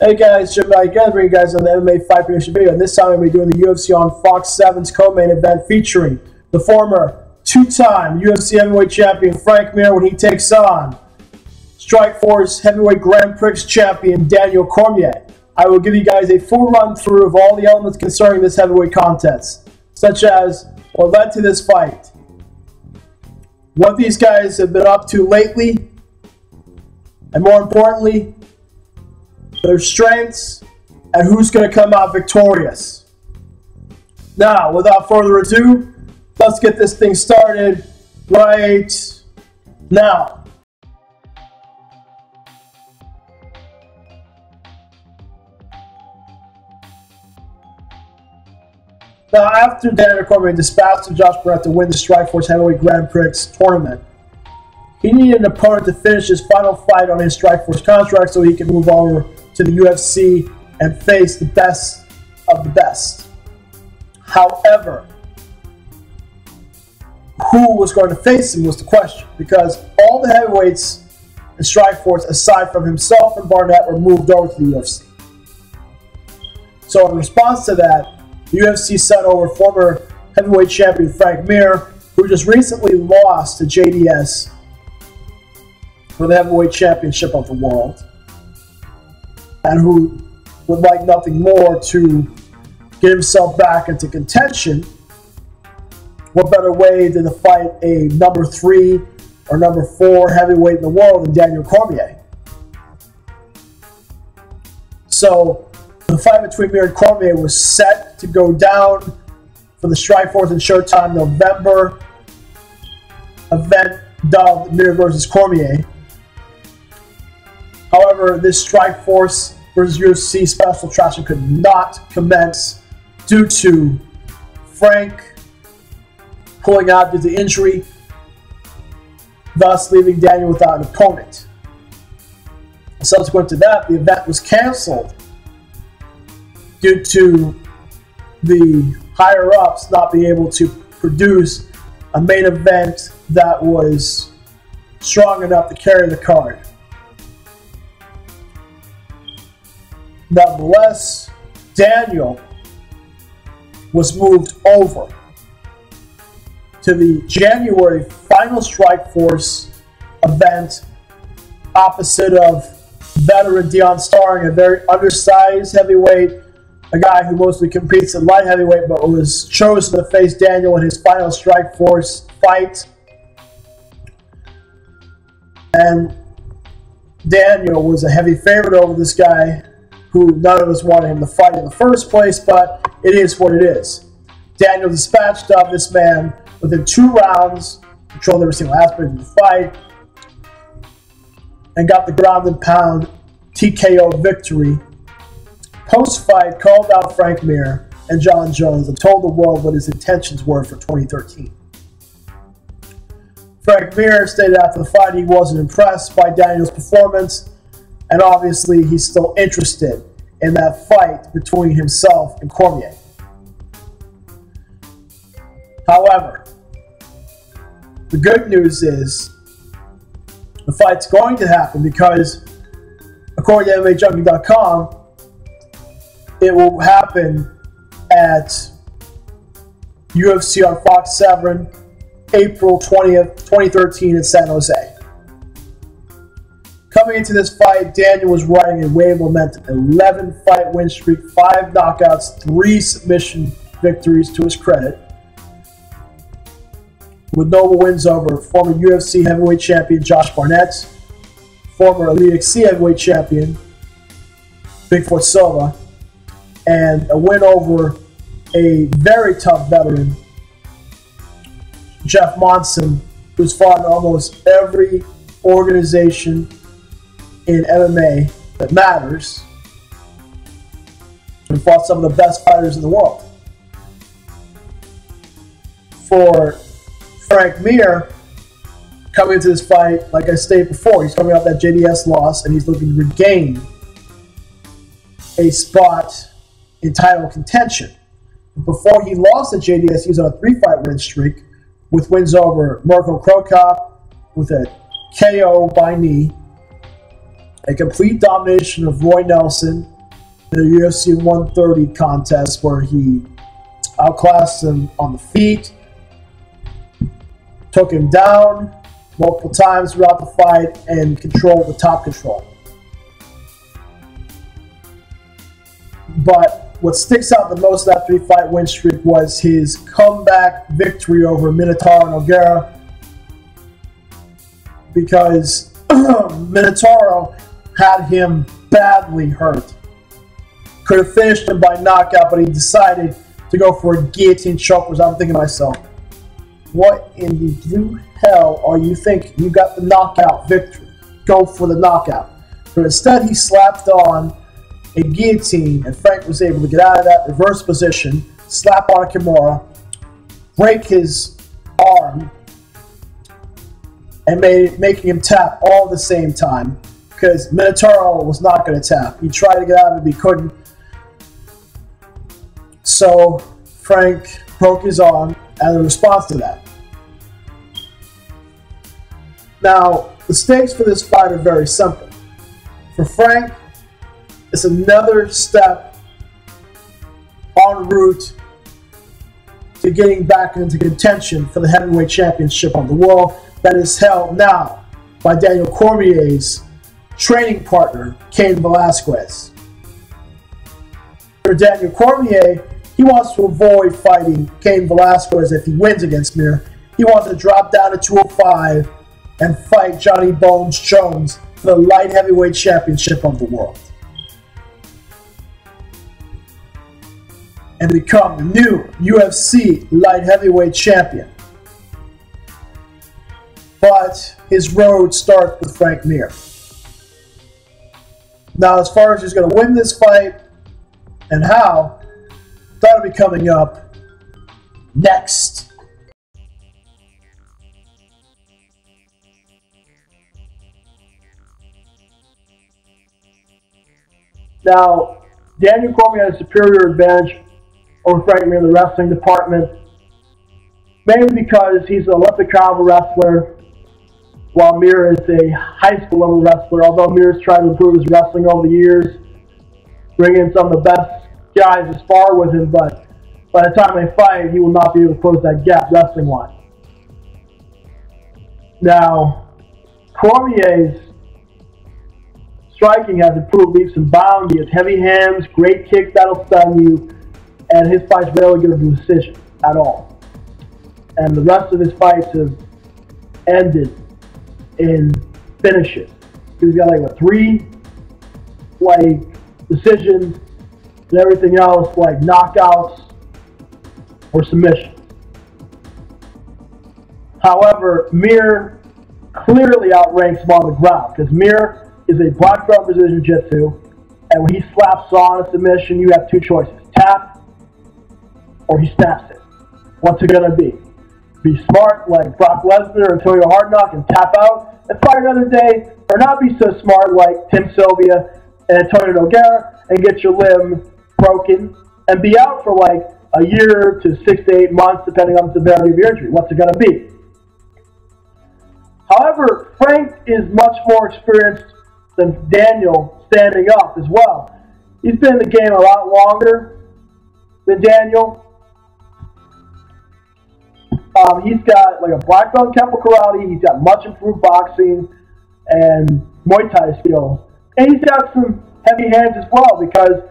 Hey guys, Jim back again, bringing you guys on the MMA fight prediction video. And this time we're going to be doing the UFC on Fox 7's co-main event featuring the former two-time UFC heavyweight champion Frank Mir when he takes on Strikeforce heavyweight Grand Prix champion Daniel Cormier. I will give you guys a full run-through of all the elements concerning this heavyweight contest, such as what led to this fight, what these guys have been up to lately, and more importantly, their strengths, and who's going to come out victorious. Now, without further ado, let's get this thing started right now. Now, after Daniel Cormier dispatched Josh Barnett to win the Strikeforce Heavyweight Grand Prix tournament, he needed an opponent to finish his final fight on his Strikeforce contract so he could move over to the UFC and face the best of the best. However, who was going to face him was the question, because all the heavyweights in Strikeforce, aside from himself and Barnett, were moved over to the UFC. So in response to that, the UFC sent over former heavyweight champion Frank Mir, who just recently lost to JDS for the heavyweight championship of the world, and who would like nothing more to get himself back into contention. What better way than to fight a number 3 or number 4 heavyweight in the world than Daniel Cormier? So the fight between Mir and Cormier was set to go down for the Strikeforce and Showtime November event dubbed Mir versus Cormier. However, this Strikeforce versus UFC special attraction could not commence due to Frank pulling out due to injury, thus leaving Daniel without an opponent. Subsequent to that, the event was canceled due to the higher-ups not being able to produce a main event that was strong enough to carry the card. Nevertheless, Daniel was moved over to the January final Strikeforce event opposite of veteran Dion Starring, a very undersized heavyweight, a guy who mostly competes at light heavyweight but was chosen to face Daniel in his final Strikeforce fight. And Daniel was a heavy favorite over this guy, who none of us wanted him to fight in the first place, but it is what it is. Daniel dispatched of this man within 2 rounds, controlled every single aspect of the fight, and got the ground and pound TKO victory. Post-fight, called out Frank Mir and John Jones and told the world what his intentions were for 2013. Frank Mir stated after the fight he wasn't impressed by Daniel's performance, and obviously he's still interested in that fight between himself and Cormier. However, the good news is the fight's going to happen because, according to MMAJunkie.com, it will happen at UFC on Fox 7, April 20th, 2013 in San Jose. Coming into this fight, Daniel was riding a wave of momentum, 11-fight win streak, 5 knockouts, 3 submission victories to his credit, with notable wins over former UFC heavyweight champion Josh Barnett, former Elite XC heavyweight champion Bigfoot Silva, and a win over a very tough veteran, Jeff Monson, who's fought in almost every organization in MMA that matters, and fought some of the best fighters in the world. For Frank Mir, coming into this fight, like I stated before, he's coming off that JDS loss and he's looking to regain a spot in title contention. Before he lost to JDS, he was on a 3-fight win streak with wins over Mirko Cro Cop with a KO by knee, a complete domination of Roy Nelson, the UFC 130 contest where he outclassed him on the feet, took him down multiple times throughout the fight, and controlled the top control. But what sticks out the most of that 3-fight win streak was his comeback victory over Minotauro Nogueira, because Minotauro had him badly hurt. Could have finished him by knockout, but he decided to go for a guillotine choke. I'm thinking to myself, what in the blue hell are you thinking? You got the knockout victory. Go for the knockout. But instead, he slapped on a guillotine, and Frank was able to get out of that reverse position, slap on a Kimura, break his arm, and making him tap all at the same time, because Minotauro was not going to tap. He tried to get out of it, but he couldn't. So Frank broke his arm as a response to that. Now, the stakes for this fight are very simple. For Frank, it's another step en route to getting back into contention for the heavyweight championship of the world that is held now by Daniel Cormier's training partner, Cain Velasquez. For Daniel Cormier, he wants to avoid fighting Cain Velasquez if he wins against Mir. He wants to drop down to 205 and fight Johnny Bones Jones for the light heavyweight championship of the world, and become the new UFC light heavyweight champion. But his road starts with Frank Mir. Now, as far as who's going to win this fight and how, that'll be coming up next. Now, Daniel Cormier has a superior advantage over Frank Mir in the wrestling department, mainly because he's an Olympic caliber wrestler, while Mir is a high school level wrestler, although Mir has tried to improve his wrestling over the years, bringing in some of the best guys to spar with him, but by the time they fight, he will not be able to close that gap wrestling-wise. Now, Cormier's striking has improved leaps and bounds. He has heavy hands, great kicks that'll stun you, and his fights rarely give him a decision at all. And the rest of his fights have ended in finishes. He's got like 3 decisions, and everything else like knockouts or submissions. However, Mir clearly outranks him on the ground, because Mir is a black belt precision jiu-jitsu, and when he slaps on a submission, you have 2 choices: tap or he snaps it. What's it gonna be? Be smart like Brock Lesnar and Antonio Hardknock and tap out and fight another day, or not be so smart like Tim Sylvia and Antonio Nogueira and get your limb broken and be out for like a year to 6 to 8 months, depending on the severity of your injury. What's it gonna be? However, Frank is much more experienced than Daniel standing up as well. He's been in the game a lot longer than Daniel. He's got like a black belt in Kempo Karate. He's got much improved boxing and Muay Thai skills. And he's got some heavy hands as well, because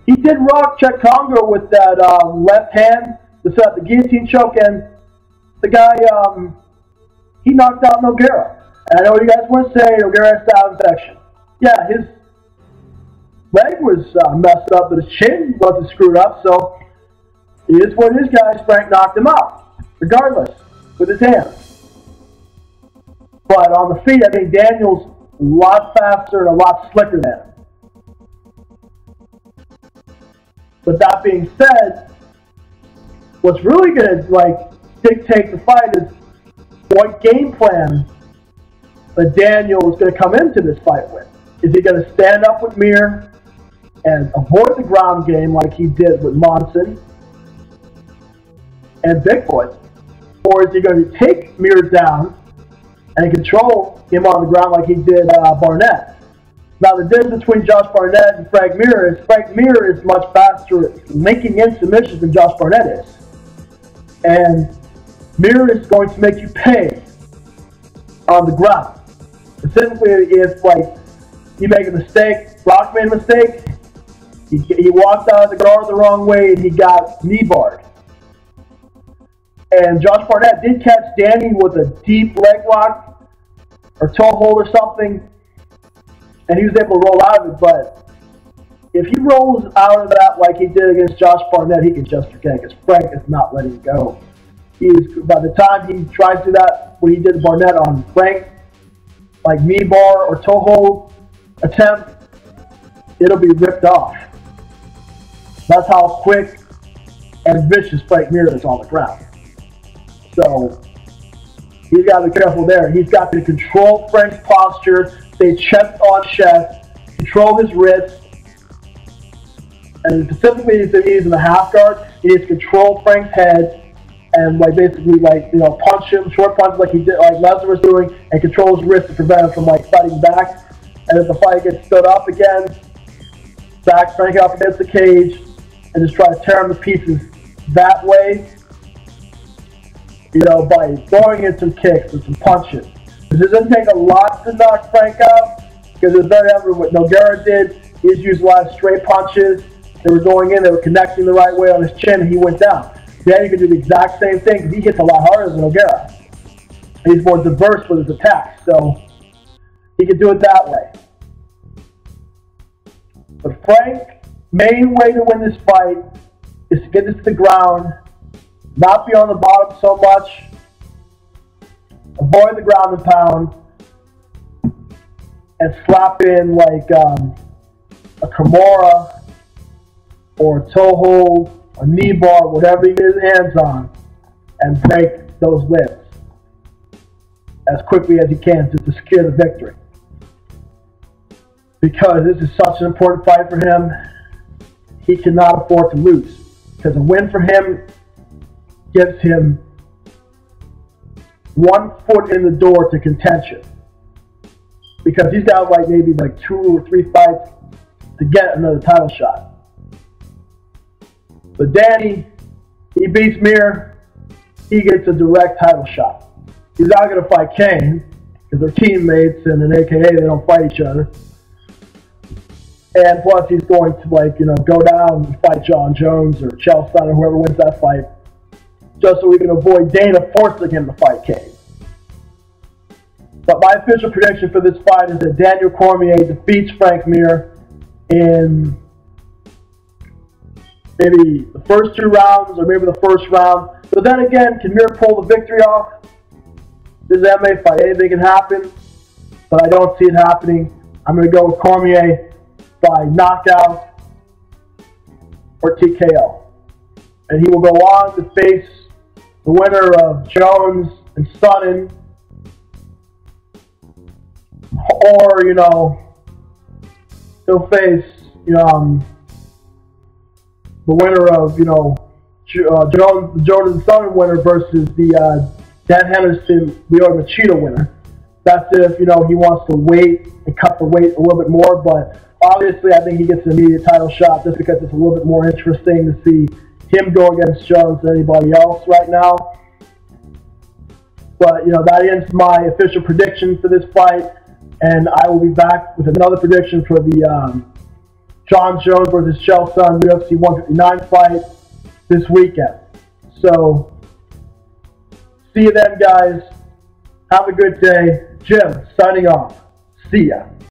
he did rock Czech Congo with that left hand to set up the guillotine choke, and the guy, he knocked out Nogueira. And I know what you guys want to say, Nogueira has staph infection. Yeah, his leg was messed up, but his chin wasn't screwed up, so it is what it is, guys. Frank knocked him out, regardless, with his hands. But on the feet, I think Daniel's a lot faster and a lot slicker than him. But that being said, what's really going to dictate the fight is what game plan that Daniel is going to come into this fight with. Is he going to stand up with Mir and avoid the ground game like he did with Monson and Bigfoot? Or is he going to take Mir down and control him on the ground like he did Barnett? Now, the difference between Josh Barnett and Frank Mir is much faster at linking in submissions than Josh Barnett is. And Mir is going to make you pay on the ground. Specifically, if, like, you make a mistake, Brock made a mistake, he walked out of the guard the wrong way and he got knee barred. And Josh Barnett did catch Danny with a deep leg lock or toe hold or something, and he was able to roll out of it. But if he rolls out of that like he did against Josh Barnett, he can just forget, because Frank is not letting it go. By the time he tries to do that, what he did to Barnett on Frank, like knee bar or toe hold attempt, it'll be ripped off. That's how quick and vicious Frank Mir is on the ground. So he's got to be careful there. He's got to control Frank's posture, stay chest on chest, control his wrists, and specifically if he's in the half guard, he needs to control Frank's head and basically punch him, short punch like he did, like Lesnar was doing, and control his wrist to prevent him from fighting back. And if the fight gets stood up again, back Frank up against the cage and just try to tear him to pieces that way. By throwing in some kicks and some punches. It doesn't take a lot to knock Frank out, because it's very evident what Nogueira did. He just used a lot of straight punches. They were going in, they were connecting the right way on his chin, and he went down. Danny could do the exact same thing, because he hits a lot harder than Nogueira. He's more diverse with his attacks, so he could do it that way. But Frank's main way to win this fight is to get this to the ground, not be on the bottom so much, avoid the ground and pound, and slap in like a Kimura or a toe hold, a knee bar, whatever he gets his hands on, and break those limbs as quickly as he can to secure the victory. Because this is such an important fight for him, he cannot afford to lose. Because a win for him gives him 1 foot in the door to contention, because he's got maybe 2 or 3 fights to get another title shot. But Danny, he beats Mir, he gets a direct title shot. He's not going to fight Kane, because they're teammates, and in AKA they don't fight each other. And plus he's going to go down and fight John Jones or Chael Sonnen or whoever wins that fight, just so we can avoid Dana forcing him to fight Kane. But my official prediction for this fight is that Daniel Cormier defeats Frank Mir in maybe the first 2 rounds or maybe the first round. But then again, can Mir pull the victory off? This is an MMA fight. Anything can happen, but I don't see it happening. I'm going to go with Cormier by knockout or TKO. And he will go on to face the winner of Jones and Sonnen, or he'll face the winner of Jones and Sonnen winner versus the Dan Henderson Leo Machida winner. That's if he wants to wait and cut the weight a little bit more. But obviously, I think he gets an immediate title shot, just because it's a little bit more interesting to see him go against Jones than anybody else right now. But that ends my official prediction for this fight, and I will be back with another prediction for the John Jones versus Chael Sonnen UFC 159 fight this weekend. So, see you then, guys. Have a good day. Jim, signing off. See ya.